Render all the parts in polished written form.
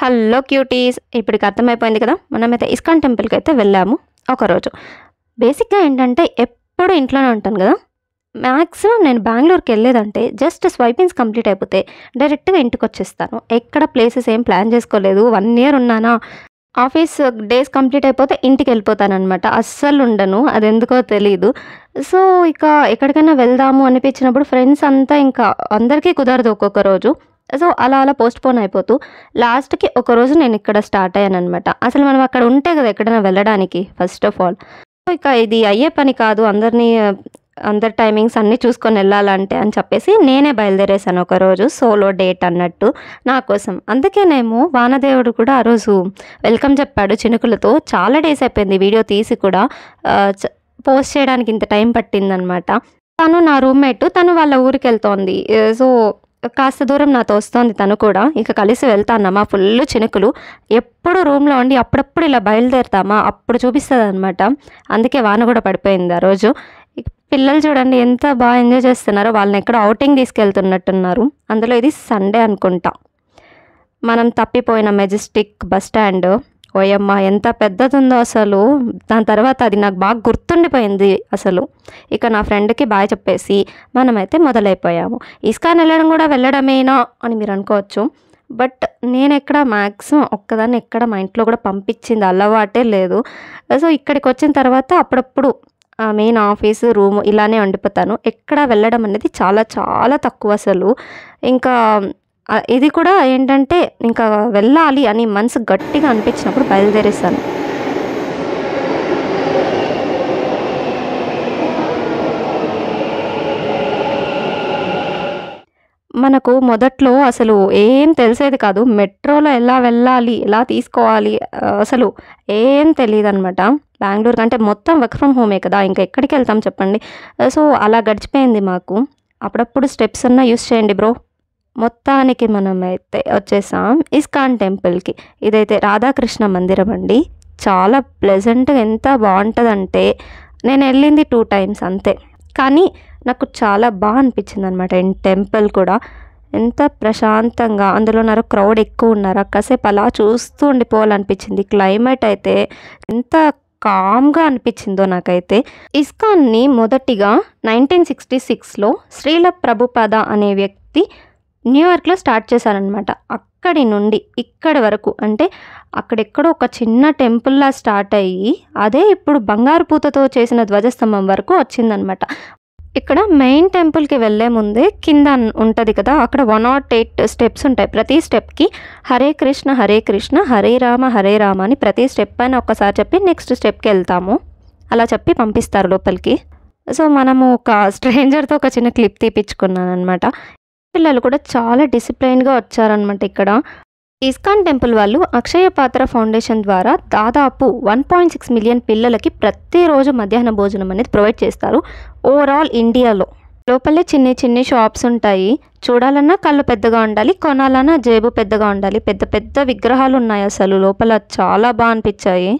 Hello cuties, ఇప్పటికి అర్థమైపోయింది కదా. మనమైతే ఇస్కాన్ టెంపుల్కి అయితే వెళ్ళాము ఒకరోజు. బేసిక్గా ఏంటంటే ఎప్పుడు ఇంట్లోనే ఉంటాను కదా. మ్యాక్సిమం నేను బెంగళూరుకి వెళ్ళేదంటే జస్ట్ స్వైపింగ్స్ కంప్లీట్ అయిపోతే డైరెక్ట్గా ఇంటికి వచ్చేస్తాను. ఎక్కడ ప్లేసెస్ ఏం ప్లాన్ చేసుకోలేదు. 1 ఇయర్ ఉన్నానా, ఆఫీస్ డేస్ కంప్లీట్ అయిపోతే ఇంటికి వెళ్ళిపోతాను అనమాట. అస్సలు ఉండను, అది ఎందుకో తెలీదు. సో ఇక ఎక్కడికైనా వెళ్దాము అనిపించినప్పుడు ఫ్రెండ్స్ అంతా ఇంకా అందరికీ కుదరదు ఒక్కొక్క రోజు. సో అలా అలా పోస్ట్‌పోన్ అయిపోతూ లాస్ట్‌కి ఒకరోజు నేను ఇక్కడ స్టార్ట్ అయ్యాననమాట. అసలు మనం అక్కడ ఉంటే కదా ఎక్కడైనా వెళ్ళడానికి ఫస్ట్ ఆఫ్ ఆల్. సో ఇక ఇది అయ్యే పని కాదు, అందరి టైమింగ్స్ అన్నీ చూసుకొని వెళ్ళాలంటే అని చెప్పేసి నేనే బయలుదేరేసాను ఒకరోజు. సోలో డేట్ అన్నట్టు నా కోసం. అందుకేనేమో వానదేవుడు కూడా ఆ రోజు వెల్కమ్ చెప్పాడు చినుకులతో. చాలా డేస్ అయిపోయింది వీడియో తీసి కూడా పోస్ట్ చేయడానికి ఇంత టైం పట్టిందనమాట. తను నా రూమ్మేట్, తను వాళ్ళ ఊరికి వెళ్తోంది. సో కాస్త దూరం నాతో వస్తోంది తను కూడా. ఇక కలిసి వెళ్తానమ్మా. ఫుల్ చినుకులు. ఎప్పుడు రూమ్లో ఉండి అప్పుడప్పుడు ఇలా బయలుదేరుతామా అప్పుడు చూపిస్తుంది అనమాట. అందుకే వాన కూడా పడిపోయింది ఆ రోజు. పిల్లలు చూడండి ఎంత బాగా ఎంజాయ్ చేస్తున్నారో. వాళ్ళని ఎక్కడ ఔటింగ్ తీసుకెళ్తున్నట్టున్నారు. అందులో ఇది సండే అనుకుంటా. మనం తప్పిపోయిన మెజెస్టిక్ బస్ స్టాండ్, ఓయమ్మ ఎంత పెద్దదుందో అసలు. దాని తర్వాత అది నాకు బాగా గుర్తుండిపోయింది అసలు. ఇక నా ఫ్రెండ్కి బాయ్ చెప్పేసి మనమైతే మొదలైపోయాము. ఇస్కాన్ వెళ్ళడమేనా అని మీరు అనుకోవచ్చు. బట్ నేను ఎక్కడ మ్యాక్సిమం ఒక్కదాన్ని ఎక్కడ మా ఇంట్లో కూడా పంపించింది అలవాటే లేదు. సో ఇక్కడికి వచ్చిన తర్వాత అప్పుడప్పుడు మెయిన్ ఆఫీసు రూము ఇలానే ఉండిపోతాను. ఎక్కడ వెళ్ళడం అనేది చాలా చాలా తక్కువ అసలు. ఇంకా ఇది కూడా ఏంటంటే ఇంకా వెళ్ళాలి అని మనసు గట్టిగా అనిపించినప్పుడు బయలుదేరేసాను. మనకు మొదట్లో అసలు ఏం తెలిసేది కాదు. మెట్రోలో ఎలా వెళ్ళాలి, ఎలా తీసుకోవాలి అసలు ఏం తెలియదనమాట. బెంగళూరు కంటే మొత్తం వర్క్ ఫ్రమ్ హోమే కదా, ఇంకా ఎక్కడికి వెళ్తాం చెప్పండి. సో అలా గడిచిపోయింది మాకు. అప్పుడప్పుడు స్టెప్స్ అన్నా యూస్ చేయండి బ్రో. మొత్తానికి మనమైతే వచ్చేసాం ఇస్కాన్ టెంపుల్కి. ఇదైతే రాధాకృష్ణ మందిరం అండి. చాలా ప్లెజెంట్గా ఎంత బాగుంటుందంటే, నేను వెళ్ళింది 2 టైమ్స్ అంతే, కానీ నాకు చాలా బాగా అనిపించింది అనమాట. టెంపుల్ కూడా ఎంత ప్రశాంతంగా, అందులో క్రౌడ్ ఎక్కువ ఉన్నారు. కాసేపు అలా చూస్తూ ఉండిపోవాలనిపించింది. క్లైమేట్ అయితే ఎంత కామ్గా అనిపించిందో నాకైతే. ఇస్కాన్ని మొదటిగా 1966లో శ్రీల ప్రభుపాద అనే వ్యక్తి న్యూయార్క్లో స్టార్ట్ చేశారనమాట. అక్కడి నుండి ఇక్కడి వరకు అంటే అక్కడెక్కడో ఒక చిన్న టెంపుల్లా స్టార్ట్ అయ్యి అదే ఇప్పుడు బంగారు పూతతో చేసిన ధ్వజస్తంభం వరకు వచ్చిందనమాట. ఇక్కడ మెయిన్ టెంపుల్కి వెళ్ళే ముందే కింద ఉంటుంది కదా, అక్కడ 108 స్టెప్స్ ఉంటాయి. ప్రతి స్టెప్కి హరే కృష్ణ హరే రామ అని ప్రతి స్టెప్ పైన ఒక్కసారి చెప్పి నెక్స్ట్ స్టెప్కి వెళ్తాము. అలా చెప్పి పంపిస్తారు లోపలికి. సో మనము ఒక స్ట్రేంజర్తో ఒక చిన్న క్లిప్ తీపించుకున్నాను అనమాట. పిల్లలు కూడా చాలా డిసిప్లైన్గా వచ్చారనమాట. ఇక్కడ ఇస్కాన్ టెంపుల్ వాళ్ళు అక్షయ పాత్ర ఫౌండేషన్ ద్వారా దాదాపు 1.6 మిలియన్ పిల్లలకి ప్రతిరోజు మధ్యాహ్న భోజనం అనేది ప్రొవైడ్ చేస్తారు ఓవరాల్ ఇండియాలో. లోపలే చిన్ని షాప్స్ ఉంటాయి. చూడాలన్నా కళ్ళు పెద్దగా ఉండాలి, కొనాలన్నా జేబు పెద్దగా ఉండాలి. పెద్ద పెద్ద విగ్రహాలు ఉన్నాయి అసలు లోపల. చాలా బాగా అనిపించాయి.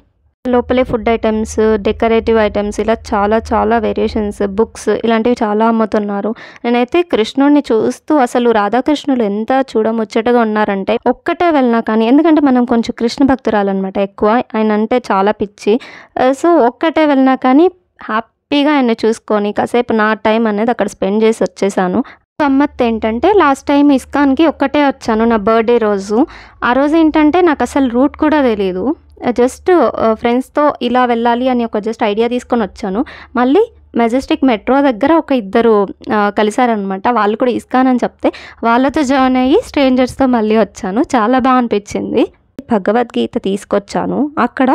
లోపలే ఫుడ్ ఐటమ్స్, డెకరేటివ్ ఐటమ్స్, ఇలా చాలా చాలా వేరియేషన్స్, బుక్స్ ఇలాంటివి చాలా అమ్ముతున్నారు. నేనైతే కృష్ణుడిని చూస్తూ అసలు రాధాకృష్ణులు ఎంత చూడముచ్చటగా ఉన్నారంటే ఒక్కటే వెళ్ళినా కానీ, ఎందుకంటే మనం కొంచెం కృష్ణ భక్తురాలన్నమాట ఎక్కువ, ఆయన అంటే చాలా పిచ్చి. సో ఒక్కటే వెళ్ళినా కానీ హ్యాపీగా ఆయన చూసుకొని కాసేపు నా టైం అనేది అక్కడ స్పెండ్ చేసి వచ్చేసాను. గమ్మత్ ఏంటంటే లాస్ట్ టైం ఇస్కాన్కి ఒక్కటే వచ్చాను నా బర్త్డే రోజు. ఆ రోజు ఏంటంటే నాకు అసలు రూట్ కూడా తెలియదు. జస్ట్ ఫ్రెండ్స్తో ఇలా వెళ్ళాలి అని ఒక జస్ట్ ఐడియా తీసుకొని వచ్చాను. మళ్ళీ మెజెస్టిక్ మెట్రో దగ్గర ఒక ఇద్దరు కలిసారనమాట. వాళ్ళు కూడా ఇస్కాన్ అని చెప్తే వాళ్ళతో జాయిన్ అయ్యి స్ట్రేంజర్స్తో మళ్ళీ వచ్చాను. చాలా బాగా అనిపించింది. భగవద్గీత తీసుకొచ్చాను. అక్కడ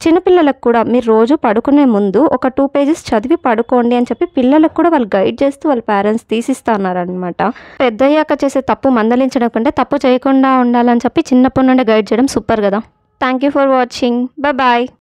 చిన్నపిల్లలకు కూడా మీరు రోజు పడుకునే ముందు ఒక 2 పేజెస్ చదివి పడుకోండి అని చెప్పి పిల్లలకు కూడా వాళ్ళు గైడ్ చేస్తూ వాళ్ళ పేరెంట్స్ తీసిస్తున్నారనమాట. పెద్దయ్యాక చేసే తప్పు మందలించడం కంటే తప్పు చేయకుండా ఉండాలని చెప్పి చిన్నప్పటి నుండి గైడ్ చేయడం సూపర్ కదా. Thank you for watching. Bye.